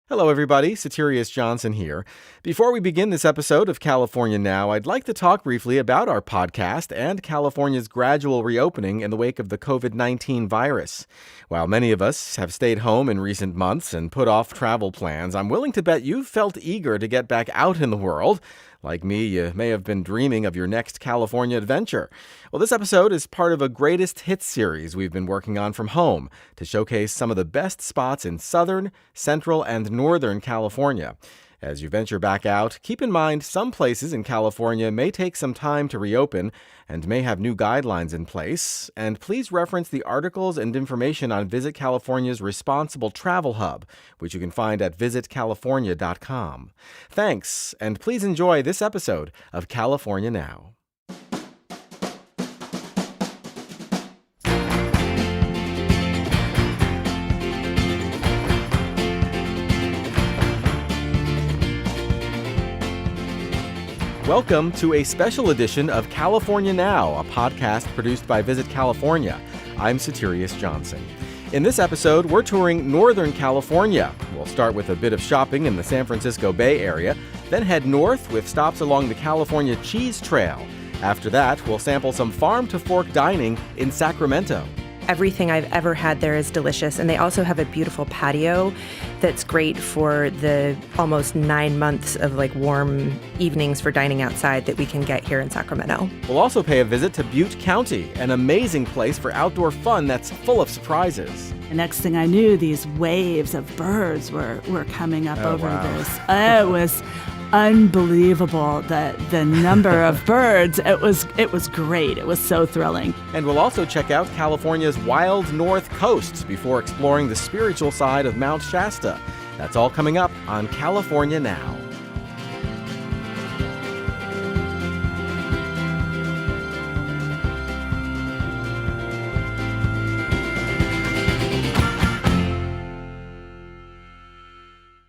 Hello, everybody. Soterios Johnson here. Before we begin this episode of California Now, I'd like to talk briefly about our podcast and California's gradual reopening in the wake of the COVID-19 virus. While many of us have stayed home in recent months and put off travel plans, I'm willing to bet you've felt eager to get back out in the world. Like me, you may have been dreaming of your next California adventure. Well, this episode is part of a greatest hits series we've been working on from home to showcase some of the best spots in Southern, Central, and Northern California. As you venture back out, keep in mind some places in California may take some time to reopen and may have new guidelines in place. And please reference the articles and information on Visit California's Responsible Travel Hub, which you can find at visitcalifornia.com. Thanks, and please enjoy this episode of California Now. Welcome to a special edition of California Now, a podcast produced by Visit California. I'm Soterios Johnson. In this episode, we're touring Northern California. We'll start with a bit of shopping in the San Francisco Bay Area, then head north with stops along the California Cheese Trail. After that, we'll sample some farm-to-fork dining in Sacramento. Everything I've ever had there is delicious, and they also have a beautiful patio that's great for the almost 9 months of warm evenings for dining outside that we can get here in Sacramento. We'll also pay a visit to Butte County, an amazing place for outdoor fun that's full of surprises. The next thing I knew, these waves of birds were coming up over this. It was unbelievable, the number of birds. It was great. It was so thrilling. And we'll also check out California's wild north coast before exploring the spiritual side of Mount Shasta. That's all coming up on California Now.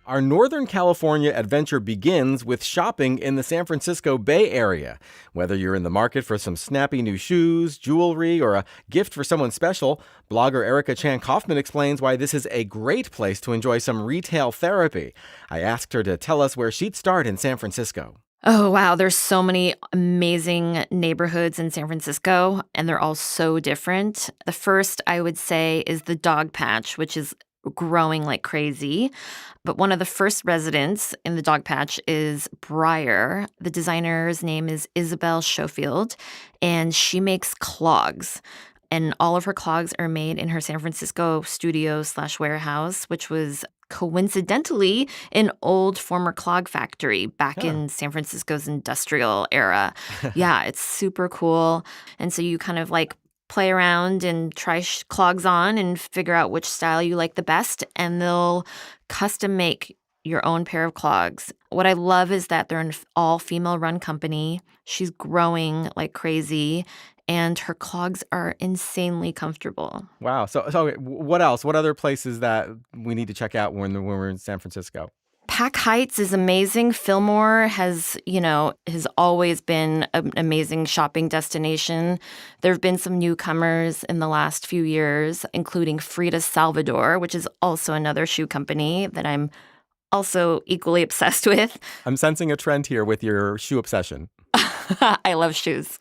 Our Northern California adventure begins with shopping in the San Francisco Bay Area. Whether you're in the market for some snappy new shoes, jewelry, or a gift for someone special, blogger Chan Coffman explains why this is a great place to enjoy some retail therapy. I asked her to tell us where she'd start in San Francisco. Oh, wow. There's so many amazing neighborhoods in San Francisco, and they're all so different. The first, I would say, is the Dog Patch, which is growing like crazy. But one of the first residents in the Dog Patch is Briar. The designer's name is Isabel Schofield, and she makes clogs. And all of her clogs are made in her San Francisco studio/warehouse, which was coincidentally an old former clog factory back in San Francisco's industrial era. Yeah, it's super cool. And so you kind of play around and try clogs on and figure out which style you like the best, and they'll custom make your own pair of clogs. What I love is that they're an all-female-run company. She's growing like crazy, and her clogs are insanely comfortable. Wow. So what else? What other places that we need to check out when we're in San Francisco? Pack Heights is amazing. Fillmore has always been an amazing shopping destination. There have been some newcomers in the last few years, including Frida Salvador, which is also another shoe company that I'm also equally obsessed with. I'm sensing a trend here with your shoe obsession. I love shoes.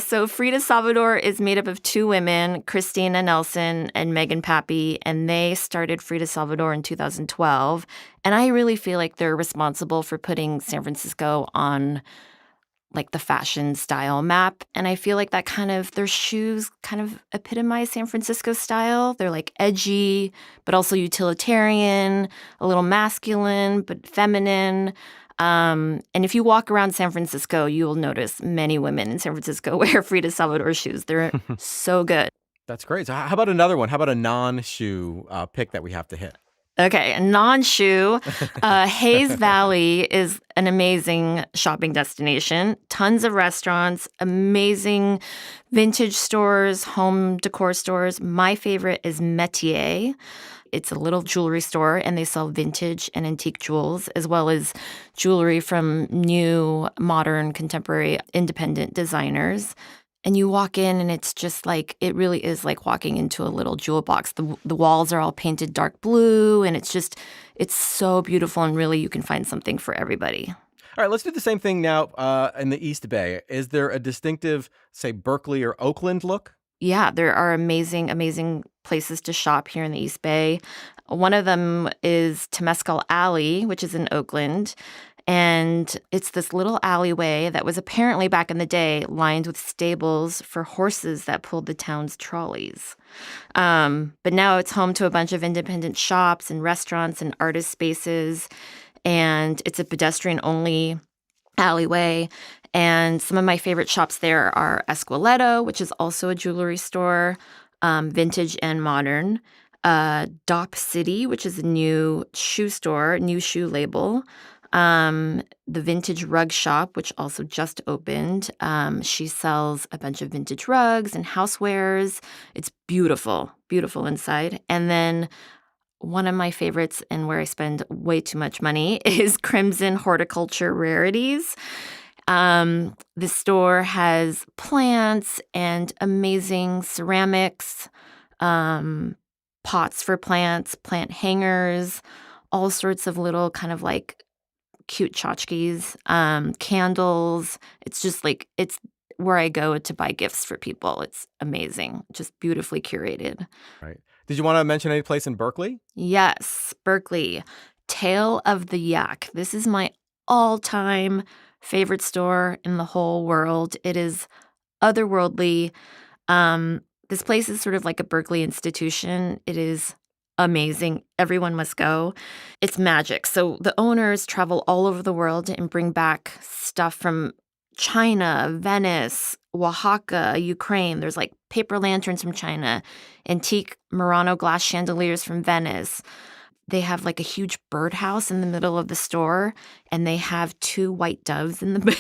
So Frida Salvador is made up of two women, Christina Nelson and Megan Pappy, and they started Frida Salvador in 2012. And I really feel like they're responsible for putting San Francisco on the fashion style map. And I feel like their shoes kind of epitomize San Francisco style. They're edgy, but also utilitarian, a little masculine, but feminine. And if you walk around San Francisco, you will notice many women in San Francisco wear Frida Salvador shoes. They're so good. That's great. So how about another one? How about a non-shoe pick that we have to hit? Okay, a non-shoe. Hayes Valley is an amazing shopping destination. Tons of restaurants, amazing vintage stores, home decor stores. My favorite is Metier. It's a little jewelry store, and they sell vintage and antique jewels, as well as jewelry from new, modern, contemporary, independent designers. And you walk in and it's just like, it really is like walking into a little jewel box. The walls are all painted dark blue, and it's so beautiful, and really you can find something for everybody. All right, let's do the same thing now in the East Bay. Is there a distinctive, say, Berkeley or Oakland look? Yeah, there are amazing, amazing places to shop here in the East Bay. One of them is Temescal Alley, which is in Oakland. And it's this little alleyway that was apparently back in the day lined with stables for horses that pulled the town's trolleys. But now it's home to a bunch of independent shops and restaurants and artist spaces. And it's a pedestrian-only alleyway. And some of my favorite shops there are Esqueleto, which is also a jewelry store, vintage and modern. Dop City, which is a new shoe store, new shoe label. The Vintage Rug Shop, which also just opened. She sells a bunch of vintage rugs and housewares. It's beautiful, beautiful inside. And then one of my favorites, and where I spend way too much money, is Crimson Horticulture Rarities. The store has plants and amazing ceramics, pots for plants, plant hangers, all sorts of little kind of like cute tchotchkes, candles. It's just like, it's where I go to buy gifts for people. It's amazing, just beautifully curated. Right. Did you want to mention any place in Berkeley? Yes, Berkeley. Tale of the Yak. This is my all-time favorite store in the whole world. It is otherworldly. This place is sort of like a Berkeley institution. It is amazing. Everyone must go. It's magic. So the owners travel all over the world and bring back stuff from China, Venice, Oaxaca, Ukraine. There's like paper lanterns from China, antique Murano glass chandeliers from Venice. They have like a huge birdhouse in the middle of the store, and they have 2 white doves in the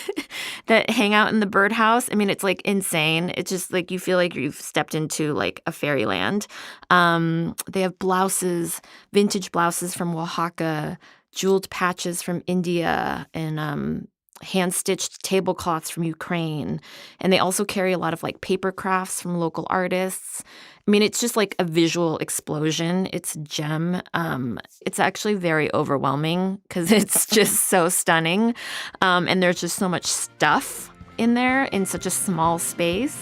that hang out in the birdhouse. I mean, it's like insane. It's just like you feel like you've stepped into like a fairyland. They have blouses, vintage blouses from Oaxaca, jeweled patches from India, and hand-stitched tablecloths from Ukraine. And they also carry a lot of like paper crafts from local artists. I mean, it's just like a visual explosion. It's a gem. It's actually very overwhelming because it's just so stunning. And there's just so much stuff in there in such a small space.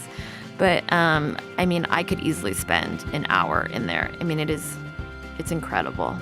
But I mean, I could easily spend an hour in there. I mean, it's incredible.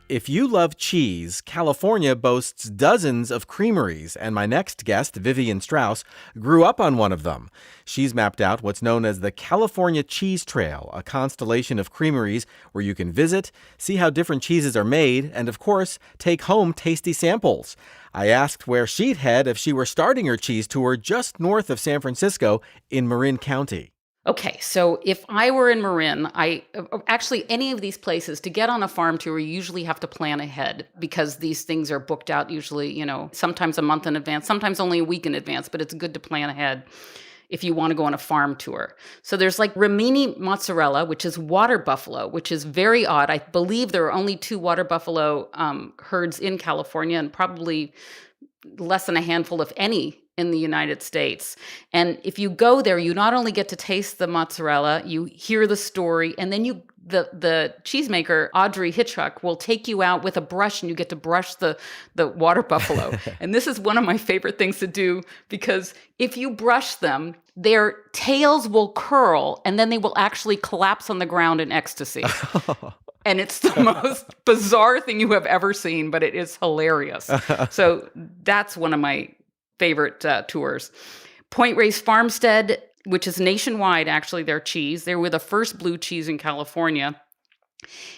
If you love cheese, California boasts dozens of creameries, and my next guest, Vivien Straus, grew up on one of them. She's mapped out what's known as the California Cheese Trail, a constellation of creameries where you can visit, see how different cheeses are made, and of course, take home tasty samples. I asked where she'd head if she were starting her cheese tour just north of San Francisco in Marin County. Okay, so if I were in Marin, actually any of these places, to get on a farm tour, you usually have to plan ahead because these things are booked out usually, sometimes a month in advance, sometimes only a week in advance, but it's good to plan ahead if you want to go on a farm tour. So there's like Rimini mozzarella, which is water buffalo, which is very odd. I believe there are only 2 water buffalo herds in California and probably less than a handful, if any, in the United States. And if you go there, you not only get to taste the mozzarella, you hear the story, and then the cheesemaker, Audrey Hitchcock, will take you out with a brush and you get to brush the water buffalo. And this is one of my favorite things to do because if you brush them, their tails will curl and then they will actually collapse on the ground in ecstasy. And it's the most bizarre thing you have ever seen, but it is hilarious. So that's one of my favorite tours. Point Reyes Farmstead, which is nationwide, actually, their cheese. They were the first blue cheese in California.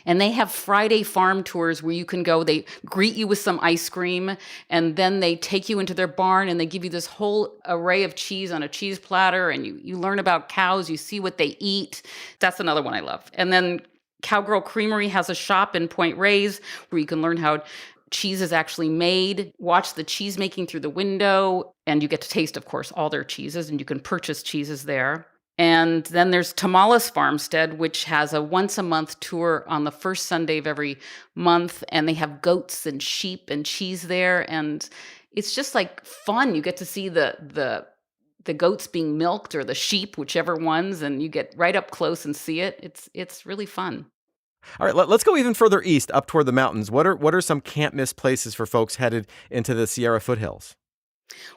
And they have Friday farm tours where you can go. They greet you with some ice cream, and then they take you into their barn, and they give you this whole array of cheese on a cheese platter, and you learn about cows. You see what they eat. That's another one I love. And then Cowgirl Creamery has a shop in Point Reyes where you can learn how cheese is actually made, watch the cheese making through the window, and you get to taste, of course, all their cheeses, and you can purchase cheeses there. And then there's Tamales Farmstead, which has a once-a-month tour on the first Sunday of every month. And they have goats and sheep and cheese there. And it's just like fun. You get to see the goats being milked or the sheep, whichever ones, and you get right up close and see it. It's really fun. All right, let's go even further east, up toward the mountains. What are some can't miss places for folks headed into the Sierra foothills?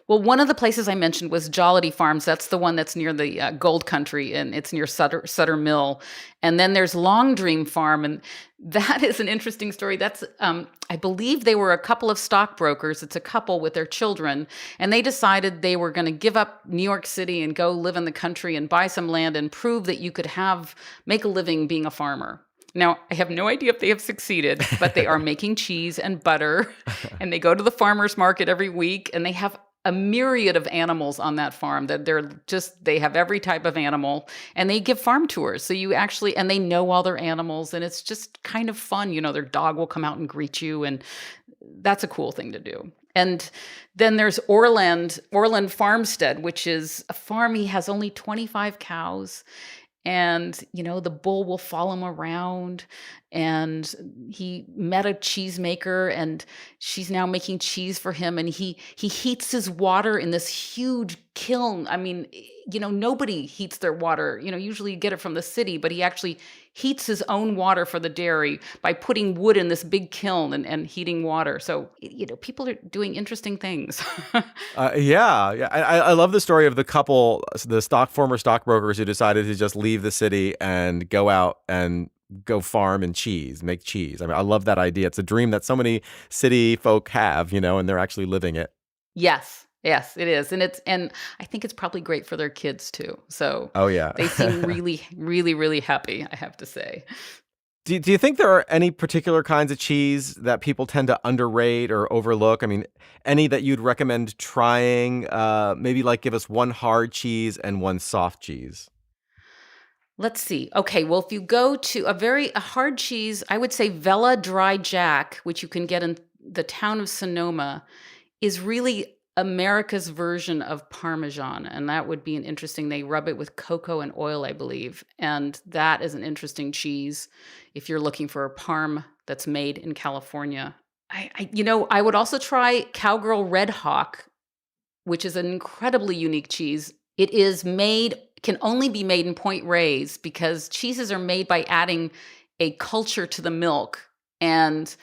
Well, one of the places I mentioned was Jollity Farms. That's the one that's near the Gold Country, and it's near Sutter Mill. And then there's Long Dream Farm, and that is an interesting story. That's, I believe they were a couple of stockbrokers. It's a couple with their children, and they decided they were going to give up New York City and go live in the country and buy some land and prove that you could make a living being a farmer. Now, I have no idea if they have succeeded, but they are making cheese and butter, and they go to the farmer's market every week, and they have a myriad of animals on that farm. That they have every type of animal, and they give farm tours. So and they know all their animals, and it's just kind of fun. Their dog will come out and greet you, and that's a cool thing to do. And then there's Orland Farmstead, which is a farm. He has only 25 cows. And, the bull will follow him around, and he met a cheesemaker, and she's now making cheese for him. And he heats his water in this huge kiln. I mean, nobody heats their water. Usually you get it from the city, but he actually heats his own water for the dairy by putting wood in this big kiln and heating water. So, people are doing interesting things. Yeah. I love the story of the couple, the former stockbrokers who decided to just leave the city and go out and go farm and make cheese. I mean, I love that idea. It's a dream that so many city folk have, and they're actually living it. Yes, it is. And I think it's probably great for their kids too. So oh yeah, they seem really, really, really happy, I have to say. Do you think there are any particular kinds of cheese that people tend to underrate or overlook? I mean, any that you'd recommend trying? Maybe give us one hard cheese and one soft cheese. Let's see. Okay, well, if you go to a hard cheese, I would say Vella Dry Jack, which you can get in the town of Sonoma, is really America's version of Parmesan. And that would be they rub it with cocoa and oil, I believe. And that is an interesting cheese if you're looking for a parm that's made in California. I would also try Cowgirl Red Hawk, which is an incredibly unique cheese. It can only be made in Point Reyes because cheeses are made by adding a culture to the milk. And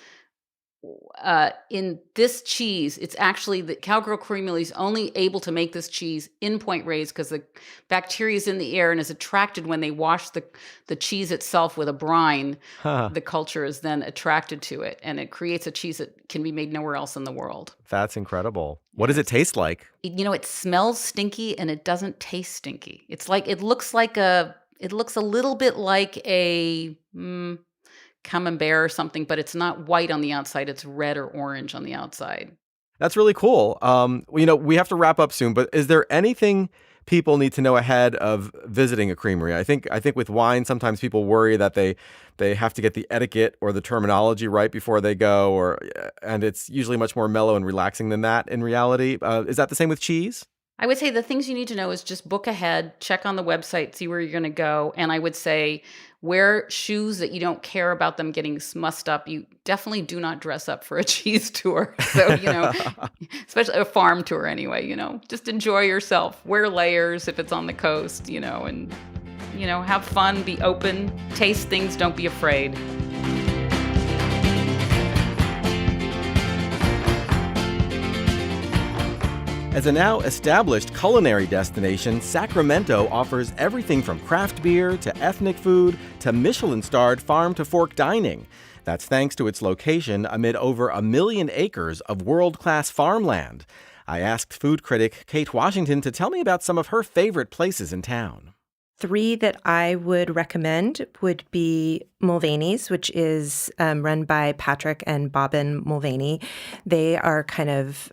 in this cheese, it's actually the Cowgirl Creamery is only able to make this cheese in Point Reyes because the bacteria is in the air and is attracted when they wash the cheese itself with a brine. Huh. The culture is then attracted to it, and it creates a cheese that can be made nowhere else in the world. That's incredible. What does it taste like? It smells stinky and it doesn't taste stinky. It looks a little bit like a camembert or something, but it's not white on the outside. It's red or orange on the outside. That's really cool. We have to wrap up soon, but is there anything people need to know ahead of visiting a creamery? I think with wine, sometimes people worry that they have to get the etiquette or the terminology right before they go, and it's usually much more mellow and relaxing than that in reality. Is that the same with cheese? I would say the things you need to know is just book ahead, check on the website, see where you're going to go. And I would say wear shoes that you don't care about them getting mussed up. You definitely do not dress up for a cheese tour. So, especially a farm tour anyway, just enjoy yourself. Wear layers if it's on the coast, and, have fun, be open, taste things, don't be afraid. As a now established culinary destination, Sacramento offers everything from craft beer to ethnic food to Michelin-starred farm-to-fork dining. That's thanks to its location amid over 1 million acres of world-class farmland. I asked food critic Kate Washington to tell me about some of her favorite places in town. 3 that I would recommend would be Mulvaney's, which is run by Patrick and Bobbin Mulvaney. They are kind of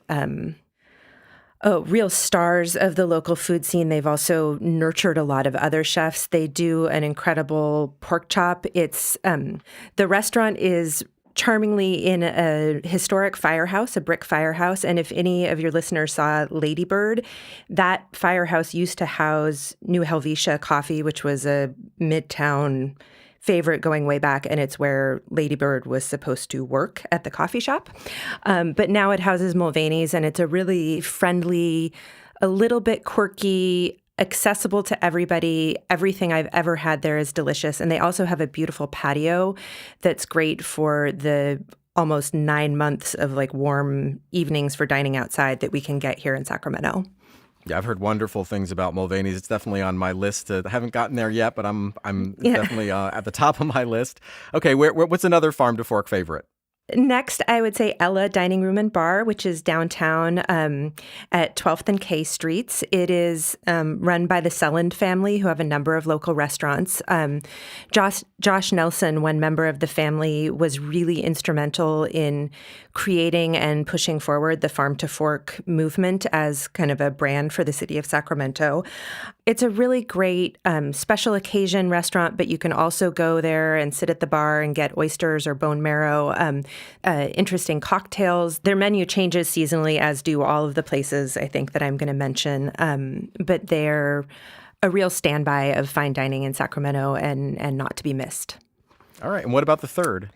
real stars of the local food scene. They've also nurtured a lot of other chefs. They do an incredible pork chop. It's the restaurant is charmingly in a historic firehouse, a brick firehouse. And if any of your listeners saw Lady Bird, that firehouse used to house New Helvetia Coffee, which was a Midtown favorite going way back, and it's where Lady Bird was supposed to work at the coffee shop. But now it houses Mulvaney's, and it's a really friendly, a little bit quirky, accessible to everybody. Everything I've ever had there is delicious. And they also have a beautiful patio that's great for the almost 9 months of like warm evenings for dining outside that we can get here in Sacramento. Yeah, I've heard wonderful things about Mulvaney's. It's definitely on my list. I haven't gotten there yet, but I'm definitely at the top of my list. Okay, what's another farm to fork favorite? Next, I would say Ella Dining Room and Bar, which is downtown at 12th and K Streets. It is run by the Selland family, who have a number of local restaurants. Josh Nelson, one member of the family, was really instrumental in creating and pushing forward the Farm to Fork movement as kind of a brand for the city of Sacramento. It's a really great special occasion restaurant, but you can also go there and sit at the bar and get oysters or bone marrow, interesting cocktails. Their menu changes seasonally, as do all of the places I think that I'm going to mention, but they're a real standby of fine dining in Sacramento and not to be missed. All right, and what about the third?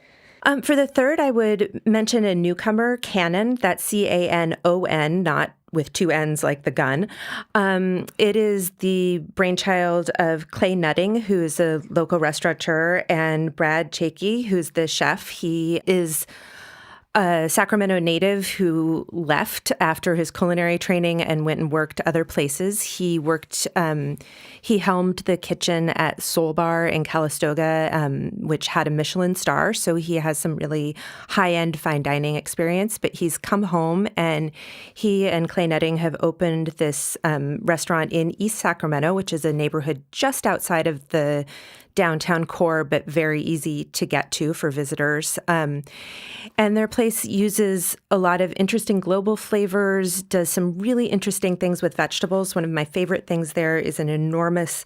For the third, I would mention a newcomer, Cannon. That's Canon, not with two N's like the gun. It is the brainchild of Clay Nutting, who's a local restaurateur, and Brad Chakey, who's the chef. He is a Sacramento native who left after his culinary training and went and worked other places. He helmed the kitchen at Soul Bar in Calistoga, which had a Michelin star. So he has some really high-end fine dining experience. But he's come home, and he and Clay Nutting have opened this restaurant in East Sacramento, which is a neighborhood just outside of the downtown core, but very easy to get to for visitors. And their place uses a lot of interesting global flavors, does some really interesting things with vegetables. One of my favorite things there is an enormous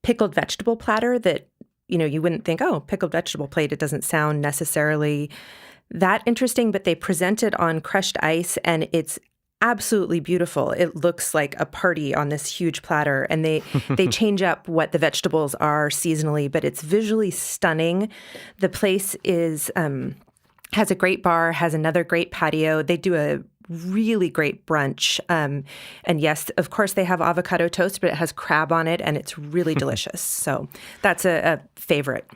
pickled vegetable platter that, you wouldn't think, oh, pickled vegetable plate. It doesn't sound necessarily that interesting, but they present it on crushed ice, and it's absolutely beautiful. It looks like a party on this huge platter, and they change up what the vegetables are seasonally, but it's visually stunning. The place is has a great bar, has another great patio. They do a really great brunch. And yes, of course, they have avocado toast, but it has crab on it, and it's really delicious. So that's a favorite.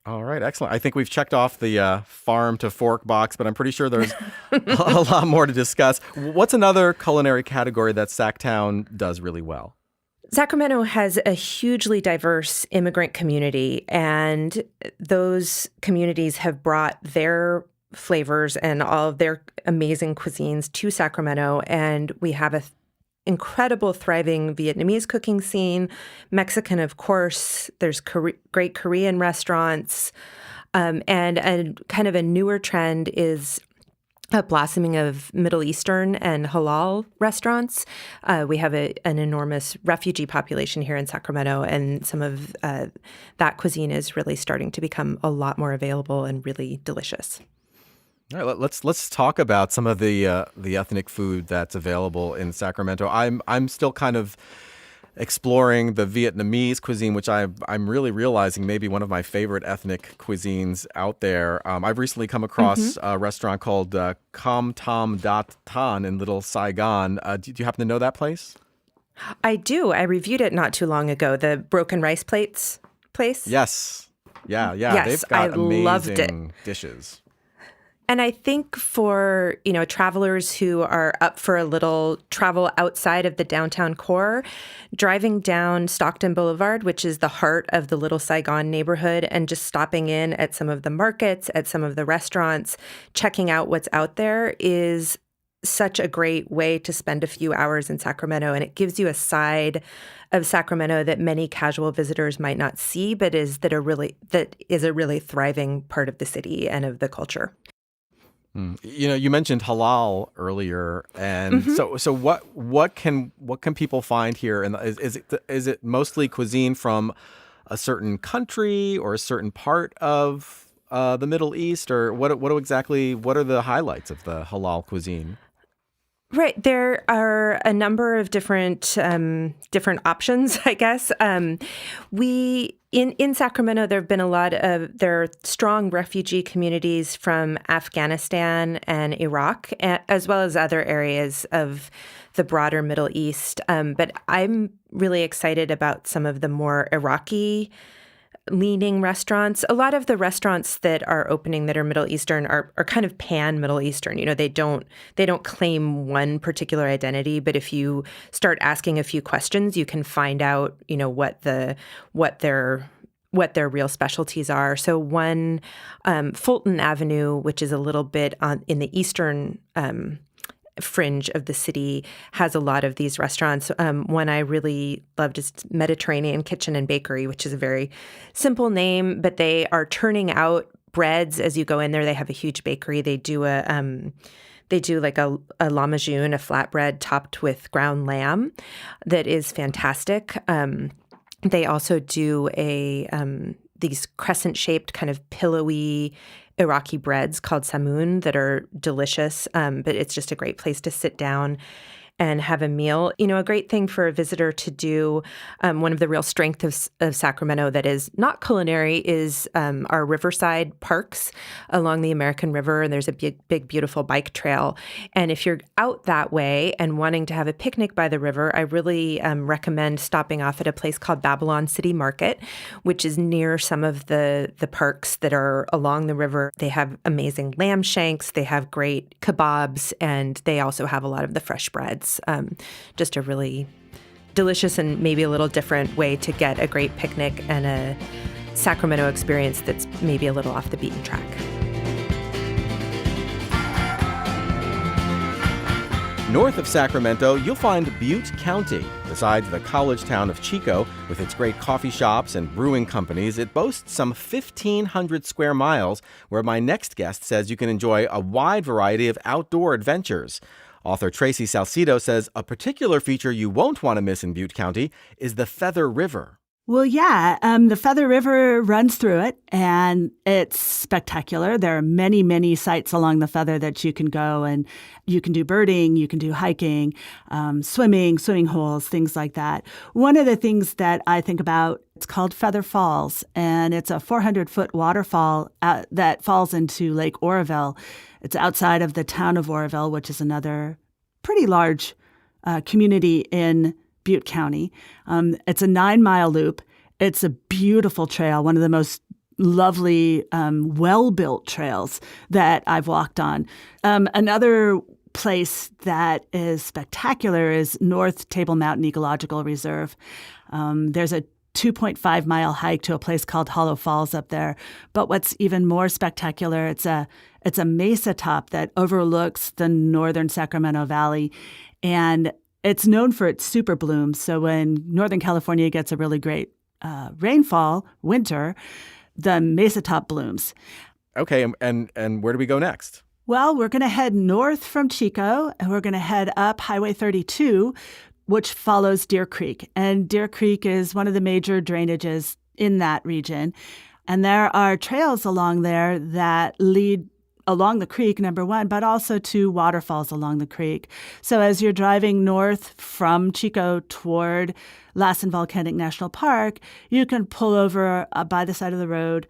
All right, excellent. I think we've checked off the farm to fork box, but I'm pretty sure there's a lot more to discuss. What's another culinary category that Sacktown does really well? Sacramento has a hugely diverse immigrant community, and those communities have brought their flavors and all of their amazing cuisines to Sacramento, and we have an incredible, thriving Vietnamese cooking scene, Mexican, of course. There's great Korean restaurants, and kind of a newer trend is a blossoming of Middle Eastern and halal restaurants. We have an enormous refugee population here in Sacramento, and some of that cuisine is really starting to become a lot more available and really delicious. All right, let's talk about some of the ethnic food that's available in Sacramento. I'm still kind of exploring the Vietnamese cuisine, which I'm really realizing may be one of my favorite ethnic cuisines out there. I've recently come across a restaurant called Com Tam Dat Tan in Little Saigon. Do you happen to know that place? I do. I reviewed it not too long ago. The broken rice plates place. Yes. Yeah. Yes, They've got loved it. amazing dishes. And I think for, travelers who are up for a little travel outside of the downtown core, driving down Stockton Boulevard, which is the heart of the Little Saigon neighborhood, and just stopping in at some of the markets, at some of the restaurants, checking out what's out there is such a great way to spend a few hours in Sacramento. And it gives you a side of Sacramento that many casual visitors might not see, but is a really thriving part of the city and of the culture. You mentioned halal earlier, and so what can people find here? And is it mostly cuisine from a certain country or a certain part of the Middle East, or what are the highlights of the halal cuisine? Right. There are a number of different options, I guess. In Sacramento, there are strong refugee communities from Afghanistan and Iraq, as well as other areas of the broader Middle East. But I'm really excited about some of the more Iraqi leaning restaurants. A lot of the restaurants that are opening that are Middle Eastern are kind of pan Middle Eastern. They don't claim one particular identity, but if you start asking a few questions, you can find out, what their real specialties are. So one, Fulton Avenue, which is a little bit in the eastern fringe of the city, has a lot of these restaurants. One I really loved is Mediterranean Kitchen and Bakery, which is a very simple name, but they are turning out breads as you go in there. They have a huge bakery. They do like a lamajun, a flatbread topped with ground lamb that is fantastic. They also do these crescent-shaped kind of pillowy Iraqi breads called samoon that are delicious, but it's just a great place to sit down and have a meal. A great thing for a visitor to do, one of the real strengths of Sacramento that is not culinary is our riverside parks along the American River. And there's a big, beautiful bike trail. And if you're out that way and wanting to have a picnic by the river, I really recommend stopping off at a place called Babylon City Market, which is near some of the parks that are along the river. They have amazing lamb shanks. They have great kebabs, and they also have a lot of the fresh breads. Just a really delicious and maybe a little different way to get a great picnic and a Sacramento experience that's maybe a little off the beaten track. North of Sacramento, you'll find Butte County. Besides the college town of Chico, with its great coffee shops and brewing companies, it boasts some 1,500 square miles, where my next guest says you can enjoy a wide variety of outdoor adventures. Author Tracy Salcido says a particular feature you won't want to miss in Butte County is the Feather River. Well, yeah, the Feather River runs through it, and it's spectacular. There are many, many sites along the Feather that you can go, and you can do birding, you can do hiking, swimming holes, things like that. One of the things that I think about, it's called Feather Falls, and it's a 400-foot waterfall that falls into Lake Oroville. It's outside of the town of Oroville, which is another pretty large community in Butte County. It's a 9-mile loop. It's a beautiful trail, one of the most lovely, well-built trails that I've walked on. Another place that is spectacular is North Table Mountain Ecological Reserve. There's a 2.5-mile hike to a place called Hollow Falls up there. But what's even more spectacular, it's a mesa top that overlooks the northern Sacramento Valley, and it's known for its super blooms. So when Northern California gets a really great rainfall, winter, the mesa top blooms. Okay, and where do we go next? Well, we're going to head north from Chico, and we're going to head up Highway 32, which follows Deer Creek. And Deer Creek is one of the major drainages in that region. And there are trails along there that lead along the creek, number one, but also to waterfalls along the creek. So as you're driving north from Chico toward Lassen Volcanic National Park, you can pull over by the side of the road,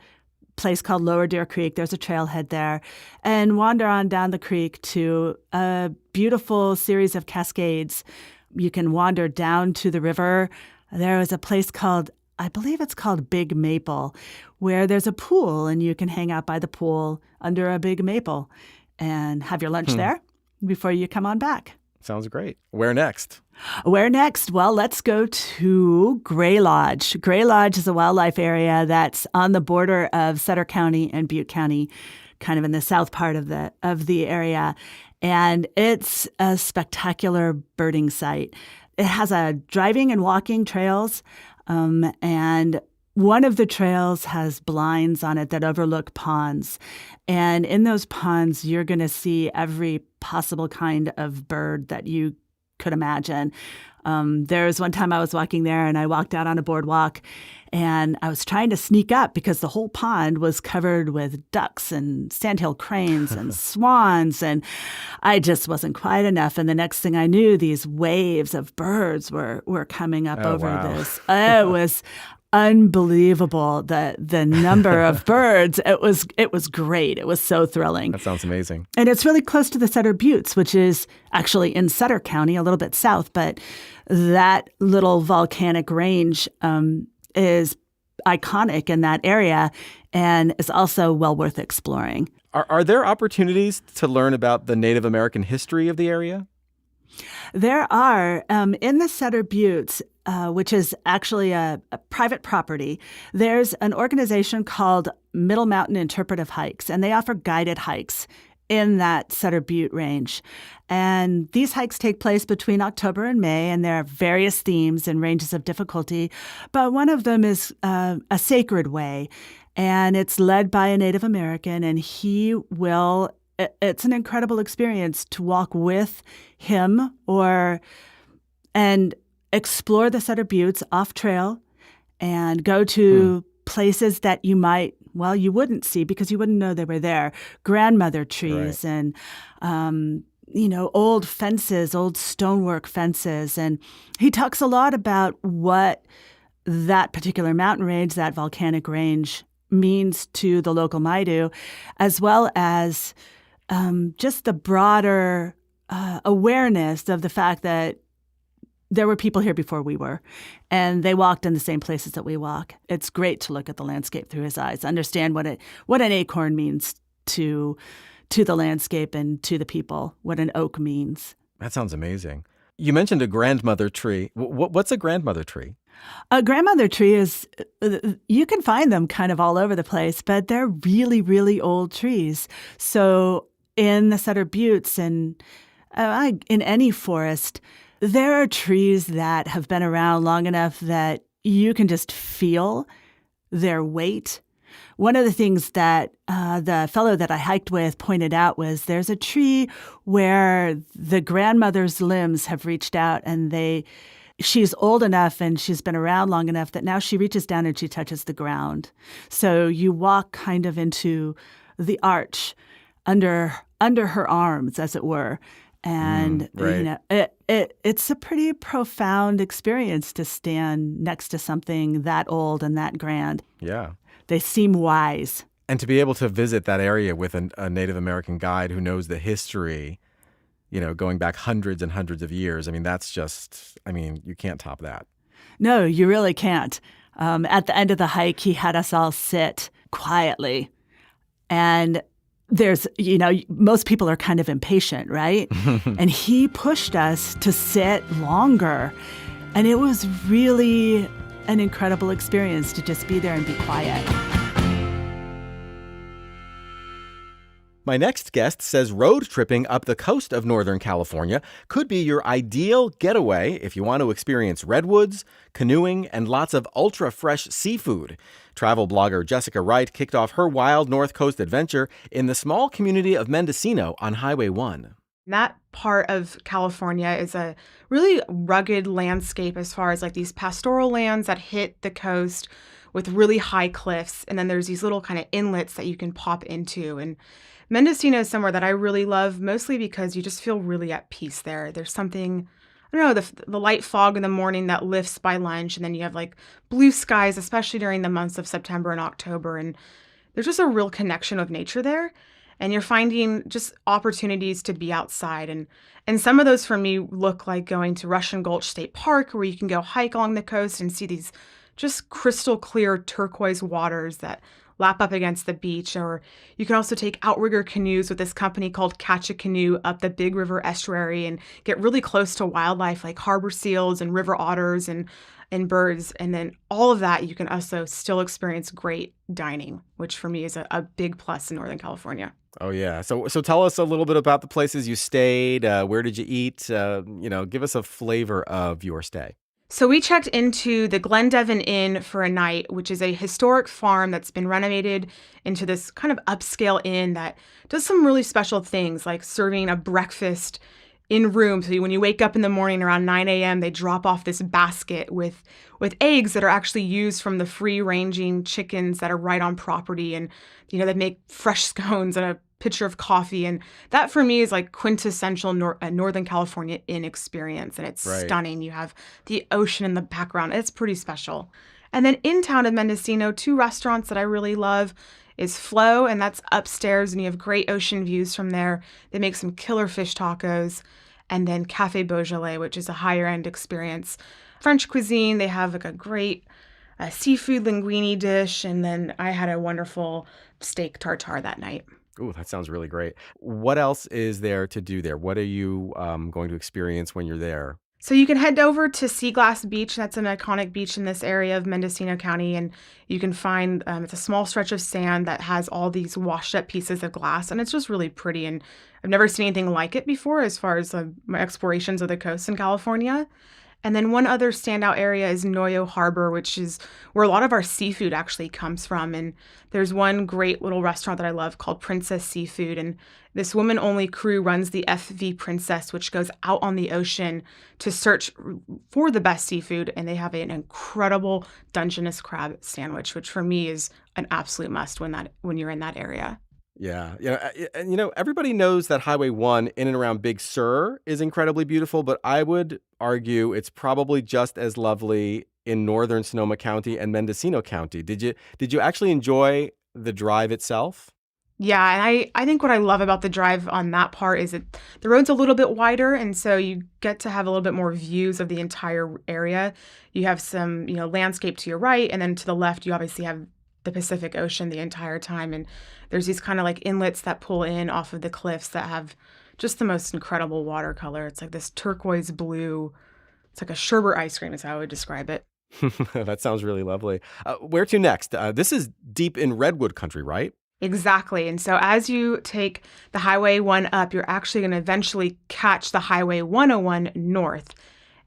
place called Lower Deer Creek. There's a trailhead there, and wander on down the creek to a beautiful series of cascades. You can wander down to the river. There is a place called, I believe it's called Big Maple, where there's a pool, and you can hang out by the pool under a big maple and have your lunch there before you come on back. Sounds great. Where next? Where next? Well, let's go to Gray Lodge. Gray Lodge is a wildlife area that's on the border of Sutter County and Butte County, kind of in the south part of the area. And it's a spectacular birding site. It has a driving and walking trails, and one of the trails has blinds on it that overlook ponds. And in those ponds, you're going to see every possible kind of bird that you could imagine. There was one time I was walking there and I walked out on a boardwalk and I was trying to sneak up because the whole pond was covered with ducks and sandhill cranes and swans, and I just wasn't quiet enough. And the next thing I knew, these waves of birds were coming up over this. It was unbelievable, the number of birds. It was great. It was so thrilling. That sounds amazing. And it's really close to the Sutter Buttes, which is actually in Sutter County, a little bit south. But that little volcanic range is iconic in that area and is also well worth exploring. Are there opportunities to learn about the Native American history of the area? There are. In the Sutter Buttes, which is actually a private property, there's an organization called Middle Mountain Interpretive Hikes, and they offer guided hikes in that Sutter Butte range. And these hikes take place between October and May, and there are various themes and ranges of difficulty. But one of them is a sacred way, and it's led by a Native American, and it's an incredible experience to walk with him and explore the Sutter Buttes off trail and go to places that you wouldn't see because you wouldn't know they were there. Grandmother trees and, old fences, old stonework fences. And he talks a lot about what that particular mountain range, that volcanic range, means to the local Maidu, as well as just the broader awareness of the fact that there were people here before we were, and they walked in the same places that we walk. It's great to look at the landscape through his eyes, understand what an acorn means to the landscape and to the people, what an oak means. That sounds amazing. You mentioned a grandmother tree. What's a grandmother tree? A grandmother tree is, you can find them kind of all over the place, but they're really, really old trees. So in the Sutter Buttes and in any forest, there are trees that have been around long enough that you can just feel their weight. One of the things that the fellow that I hiked with pointed out was there's a tree where the grandmother's limbs have reached out, and she's old enough and she's been around long enough that now she reaches down and she touches the ground. So you walk kind of into the arch under her arms, as it were. And it's a pretty profound experience to stand next to something that old and that grand. Yeah. They seem wise. And to be able to visit that area with a Native American guide who knows the history, going back hundreds and hundreds of years, that's just, you can't top that. No, you really can't. At the end of the hike, he had us all sit quietly. And there's, most people are kind of impatient, right? And he pushed us to sit longer. And it was really an incredible experience to just be there and be quiet. My next guest says road tripping up the coast of Northern California could be your ideal getaway if you want to experience redwoods, canoeing, and lots of ultra-fresh seafood. Travel blogger Jessica Wright kicked off her wild North Coast adventure in the small community of Mendocino on Highway 1. That part of California is a really rugged landscape as far as like these pastoral lands that hit the coast with really high cliffs. And then there's these little kind of inlets that you can pop into. And Mendocino is somewhere that I really love, mostly because you just feel really at peace there. There's something, I don't know, the light fog in the morning that lifts by lunch, and then you have like blue skies, especially during the months of September and October. And there's just a real connection with nature there. And you're finding just opportunities to be outside. And some of those for me look like going to Russian Gulch State Park, where you can go hike along the coast and see these just crystal clear turquoise waters that lap up against the beach. Or you can also take outrigger canoes with this company called Catch a Canoe up the Big River estuary and get really close to wildlife like harbor seals and river otters and birds. And then all of that, you can also still experience great dining, which for me is a big plus in Northern California. Oh, yeah. So tell us a little bit about the places you stayed. Where did you eat? Give us a flavor of your stay. So we checked into the Glendevin Inn for a night, which is a historic farm that's been renovated into this kind of upscale inn that does some really special things, like serving a breakfast in room. So when you wake up in the morning around 9 a.m., they drop off this basket with eggs that are actually used from the free-ranging chickens that are right on property. And, they make fresh scones and a pitcher of coffee. And that for me is like quintessential Northern California Inn experience. And it's stunning. You have the ocean in the background. It's pretty special. And then in town in Mendocino, 2 restaurants that I really love is Flow, and that's upstairs, and you have great ocean views from there. They make some killer fish tacos. And then Café Beaujolais, which is a higher end experience. French cuisine, they have like a great seafood linguine dish. And then I had a wonderful steak tartare that night. Ooh, that sounds really great. What else is there to do there? What are you going to experience when you're there? So you can head over to Sea Glass Beach. That's an iconic beach in this area of Mendocino County. And you can find, it's a small stretch of sand that has all these washed up pieces of glass. And it's just really pretty. And I've never seen anything like it before as far as my explorations of the coast in California. And then one other standout area is Noyo Harbor, which is where a lot of our seafood actually comes from. And there's one great little restaurant that I love called Princess Seafood. And this woman-only crew runs the FV Princess, which goes out on the ocean to search for the best seafood. And they have an incredible Dungeness crab sandwich, which for me is an absolute must when you're in that area. Yeah. And everybody knows that Highway 1 in and around Big Sur is incredibly beautiful, but I would argue it's probably just as lovely in northern Sonoma County and Mendocino County. Did you actually enjoy the drive itself? Yeah, and I think what I love about the drive on that part is that the road's a little bit wider, and so you get to have a little bit more views of the entire area. You have some, landscape to your right, and then to the left, you obviously have the Pacific Ocean the entire time. And there's these kind of like inlets that pull in off of the cliffs that have just the most incredible watercolor. It's like this turquoise blue. It's like a sherbet ice cream is how I would describe it. That sounds really lovely. Where to next? This is deep in Redwood country, right? Exactly. And so as you take the Highway 1 up, you're actually going to eventually catch the Highway 101 north.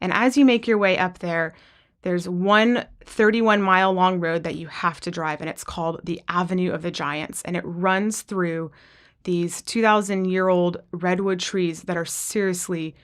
And as you make your way up there, there's one 31-mile long road that you have to drive, and it's called the Avenue of the Giants. And it runs through these 2,000-year-old redwood trees that are seriously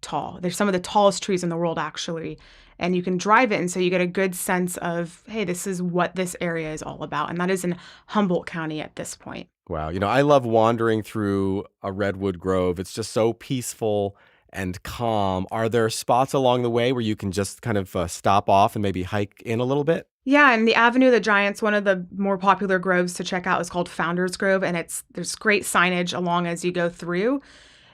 tall. They're some of the tallest trees in the world, actually. And you can drive it, and so you get a good sense of, hey, this is what this area is all about. And that is in Humboldt County at this point. Wow. I love wandering through a redwood grove. It's just so peaceful and calm. Are there spots along the way where you can just kind of stop off and maybe hike in a little bit? Yeah, and the Avenue of the Giants, one of the more popular groves to check out is called Founders Grove, and there's great signage along as you go through.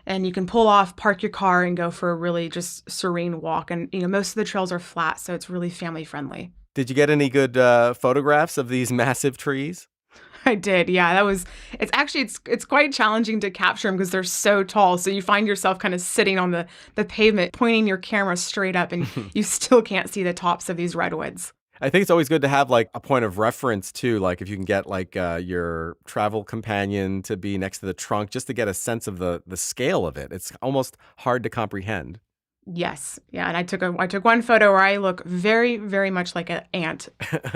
And you can pull off, park your car, and go for a really just serene walk. And, most of the trails are flat, so it's really family friendly. Did you get any good photographs of these massive trees? I did. Yeah, it's quite challenging to capture them because they're so tall. So you find yourself kind of sitting on the pavement, pointing your camera straight up, and you still can't see the tops of these redwoods. I think it's always good to have like a point of reference too. Like if you can get like your travel companion to be next to the trunk just to get a sense of the scale of it. It's almost hard to comprehend. Yes. Yeah. And I took one photo where I look very, very much like an ant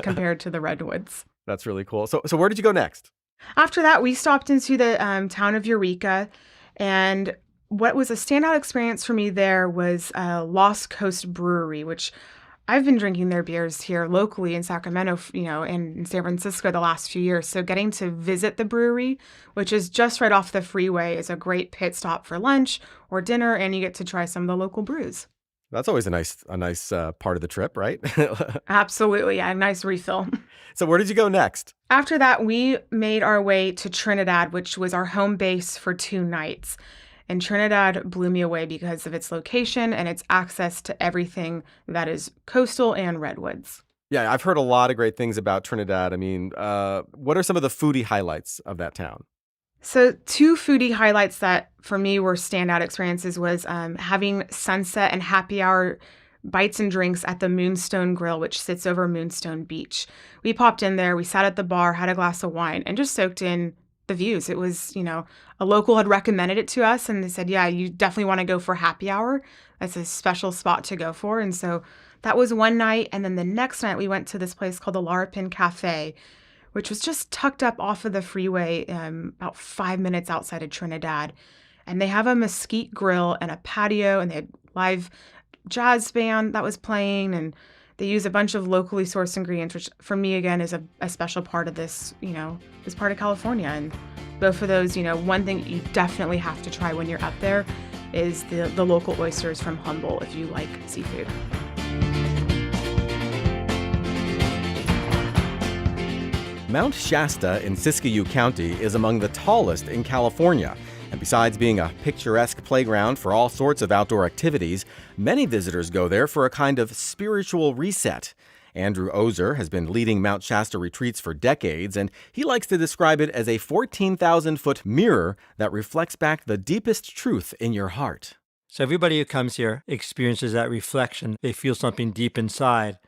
compared to the redwoods. That's really cool. So where did you go next? After that, we stopped into the town of Eureka. And what was a standout experience for me there was Lost Coast Brewery, which I've been drinking their beers here locally in Sacramento, and in San Francisco the last few years. So getting to visit the brewery, which is just right off the freeway, is a great pit stop for lunch or dinner, and you get to try some of the local brews. That's always a nice part of the trip, right? Absolutely. Yeah, a nice refill. So where did you go next? After that, we made our way to Trinidad, which was our home base for 2 nights. And Trinidad blew me away because of its location and its access to everything that is coastal and redwoods. Yeah, I've heard a lot of great things about Trinidad. I mean, what are some of the foodie highlights of that town? So 2 foodie highlights that for me were standout experiences was having sunset and happy hour bites and drinks at the Moonstone Grill, which sits over Moonstone Beach. We popped in there, we sat at the bar, had a glass of wine, and just soaked in the views. It was, a local had recommended it to us, and they said, yeah, you definitely want to go for happy hour. That's a special spot to go for. And so that was one night. And then the next night we went to this place called the Larapin Cafe, which was just tucked up off of the freeway about 5 minutes outside of Trinidad. And they have a mesquite grill and a patio, and they had live jazz band that was playing, and they use a bunch of locally sourced ingredients, which for me, again, is a special part of this, this part of California. And both of those, one thing you definitely have to try when you're up there is the local oysters from Humboldt if you like seafood. Mount Shasta in Siskiyou County is among the tallest in California. And besides being a picturesque playground for all sorts of outdoor activities, many visitors go there for a kind of spiritual reset. Andrew Ozer has been leading Mount Shasta retreats for decades, and he likes to describe it as a 14,000-foot mirror that reflects back the deepest truth in your heart. So everybody who comes here experiences that reflection. They feel something deep inside,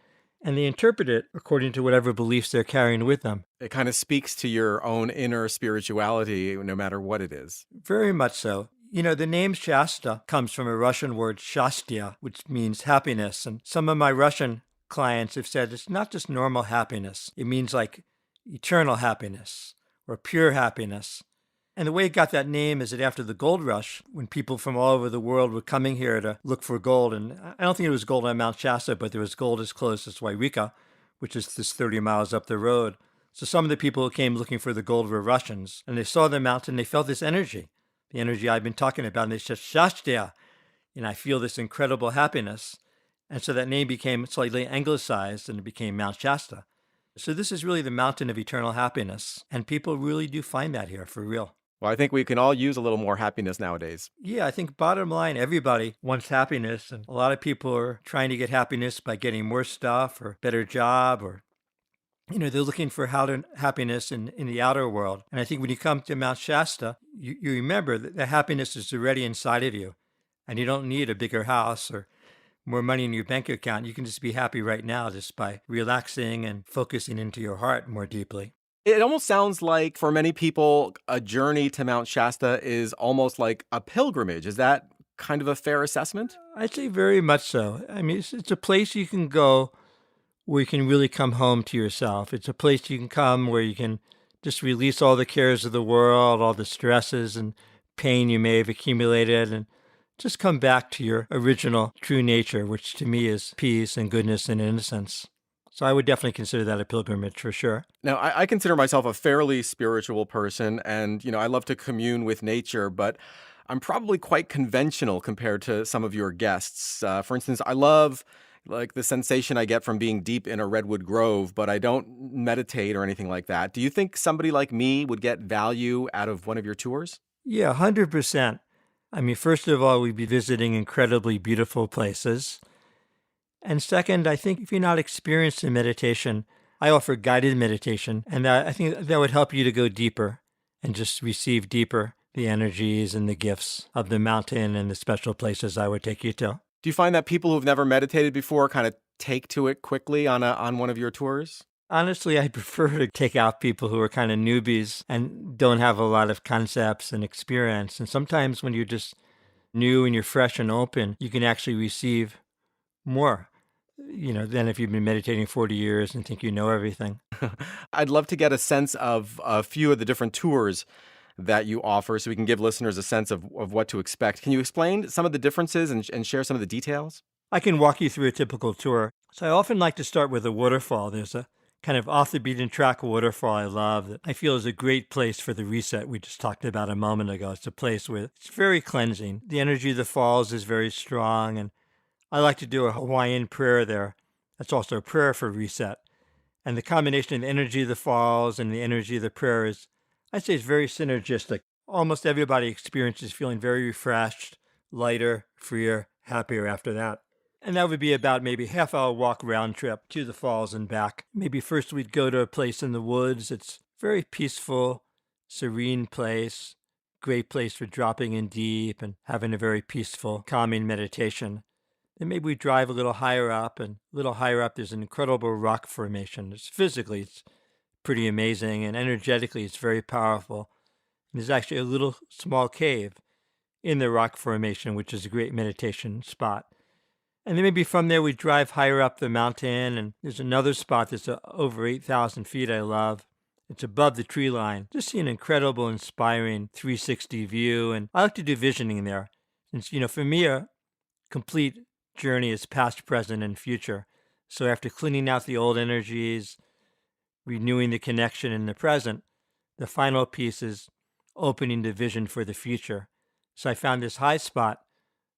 and they interpret it according to whatever beliefs they're carrying with them. It kind of speaks to your own inner spirituality, no matter what it is. Very much so. The name Shasta comes from a Russian word shastya, which means happiness. And some of my Russian clients have said it's not just normal happiness. It means like eternal happiness or pure happiness. And the way it got that name is that after the gold rush, when people from all over the world were coming here to look for gold, and I don't think it was gold on Mount Shasta, but there was gold as close as Wairika, which is just 30 miles up the road. So some of the people who came looking for the gold were Russians, and they saw the mountain, they felt this energy, the energy I've been talking about, and they said, Shastia, and I feel this incredible happiness. And so that name became slightly anglicized, and it became Mount Shasta. So this is really the mountain of eternal happiness, and people really do find that here for real. Well, I think we can all use a little more happiness nowadays. Yeah, I think bottom line, everybody wants happiness, and a lot of people are trying to get happiness by getting more stuff or better job, or they're looking for happiness in the outer world. And I think when you come to Mount Shasta, you remember that the happiness is already inside of you, and you don't need a bigger house or more money in your bank account. You can just be happy right now just by relaxing and focusing into your heart more deeply. It almost sounds like, for many people, a journey to Mount Shasta is almost like a pilgrimage. Is that kind of a fair assessment? I'd say very much so. I mean, it's a place you can go where you can really come home to yourself. It's a place you can come where you can just release all the cares of the world, all the stresses and pain you may have accumulated, and just come back to your original true nature, which to me is peace and goodness and innocence. So I would definitely consider that a pilgrimage for sure. Now, I consider myself a fairly spiritual person, and, I love to commune with nature, but I'm probably quite conventional compared to some of your guests. For instance, I love the sensation I get from being deep in a redwood grove, but I don't meditate or anything like that. Do you think somebody like me would get value out of one of your tours? Yeah, 100%. I mean, first of all, we'd be visiting incredibly beautiful places. And second, I think if you're not experienced in meditation, I offer guided meditation, and I think that would help you to go deeper and just receive deeper the energies and the gifts of the mountain and the special places I would take you to. Do you find that people who've never meditated before kind of take to it quickly on one of your tours? Honestly, I prefer to take out people who are kind of newbies and don't have a lot of concepts and experience. And sometimes when you're just new and you're fresh and open, you can actually receive more, than if you've been meditating 40 years and think you know everything. I'd love to get a sense of a few of the different tours that you offer so we can give listeners a sense of what to expect. Can you explain some of the differences and share some of the details? I can walk you through a typical tour. So I often like to start with a waterfall. There's a kind of off the beaten track waterfall I love that I feel is a great place for the reset we just talked about a moment ago. It's a place where it's very cleansing. The energy of the falls is very strong, and I like to do a Hawaiian prayer there. That's also a prayer for reset. And the combination of the energy of the falls and the energy of the prayer is, I'd say, it's very synergistic. Almost everybody experiences feeling very refreshed, lighter, freer, happier after that. And that would be about maybe half-hour walk round trip to the falls and back. Maybe first we'd go to a place in the woods. It's very peaceful, serene place, great place for dropping in deep and having a very peaceful, calming meditation. Then maybe we drive a little higher up, and a little higher up there's an incredible rock formation. It's pretty amazing, and energetically it's very powerful. And there's actually a little small cave in the rock formation, which is a great meditation spot. And then maybe from there we drive higher up the mountain, and there's another spot that's over 8,000 feet I love. It's above the tree line. Just see an incredible, inspiring 360 view. And I like to do visioning there. Since, for me, a complete journey is past, present, and future. So after cleaning out the old energies, renewing the connection in the present, the final piece is opening the vision for the future. So I found this high spot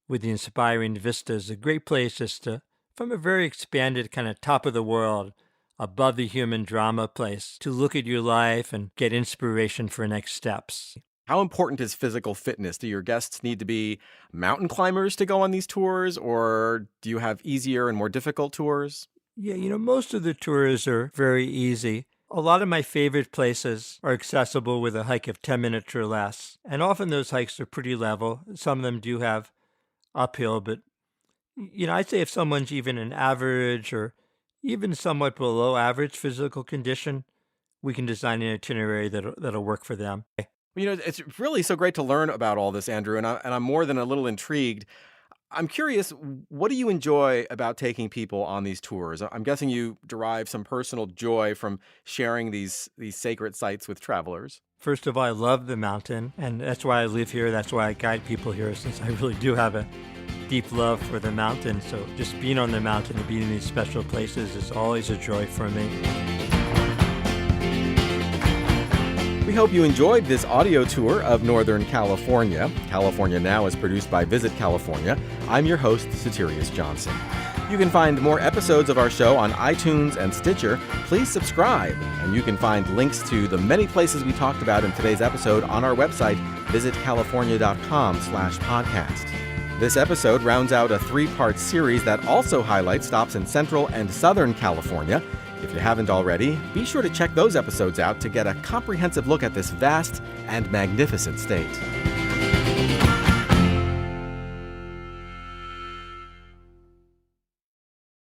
with the inspiring vistas, a great place just to, from a very expanded kind of top of the world, above the human drama place, to look at your life and get inspiration for next steps. How important is physical fitness? Do your guests need to be mountain climbers to go on these tours, or do you have easier and more difficult tours? Yeah, most of the tours are very easy. A lot of my favorite places are accessible with a hike of 10 minutes or less. And often those hikes are pretty level. Some of them do have uphill, but, I'd say if someone's even an average or even somewhat below average physical condition, we can design an itinerary that'll work for them. It's really so great to learn about all this, Andrew, and I'm more than a little intrigued. I'm curious, what do you enjoy about taking people on these tours? I'm guessing you derive some personal joy from sharing these sacred sites with travelers. First of all, I love the mountain, and that's why I live here. That's why I guide people here, since I really do have a deep love for the mountain. So just being on the mountain and being in these special places is always a joy for me. We hope you enjoyed this audio tour of Northern California. California Now is produced by Visit California. I'm your host, Soterios Johnson. You can find more episodes of our show on iTunes and Stitcher. Please subscribe, and you can find links to the many places we talked about in today's episode on our website, visitcalifornia.com/podcast. This episode rounds out a 3-part series that also highlights stops in Central and Southern California. If you haven't already, be sure to check those episodes out to get a comprehensive look at this vast and magnificent state.